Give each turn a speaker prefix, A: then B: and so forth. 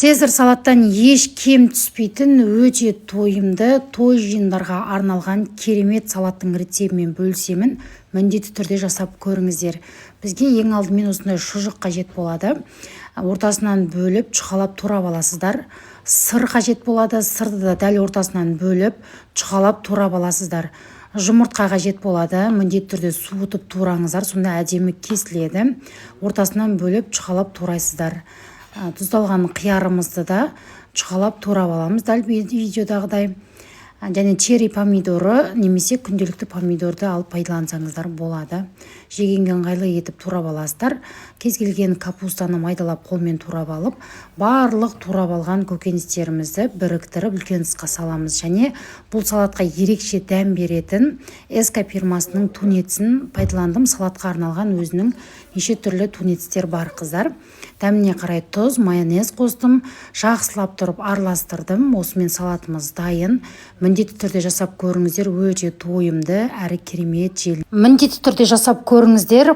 A: Цезарь салаттан еш кем түспейтін өте тойымды той жиындарға арналған керемет салаттың рецептімен бөлісемін. Міндетті түрде жасап көріңіздер. Бізге ең алдымен осындай шұжық қажет болады. Ортасынан бөліп, чұқалап турап аласыздар. Сыр қажет болады. Сырды да дәл ортасынан бөліп, чұқалап турап аласыздар. Жұмыртқа қажет болады. Міндетті түрде суытып тураңыздар, сонда әдемі кесіледі. Ортасынан бөліп, чұқалап турайсыздар. Тұздалған қиярымызды да чұқалап турап аламыз, дәл видеодағыдай. Және черри помидоры немесе күнделікті помидорды алып пайдалансаңыздар болады. Жегенге ыңғайлы етіп турап аласыздар. Кез келген капустаны майдалап қолмен турап алып, барлық турап алған көкөністерімізді біріктіріп үлкен ыдысқа саламыз. Және бұл салатқа ерекше дәм беретін Эска фирмасының тунецін пайдаландым. Салатқа арналған өзінің неше түрлі тунецтер бар қыздар. Дәміне қарай тұз, майонез қостым, жақсылап тұрып араластырдым. Осымен салатымыз дайын. Міндетті түрде жасап көріңіздер, өте тойымды әрі керемет жел. Міндетті түрде жасап көріңіздер.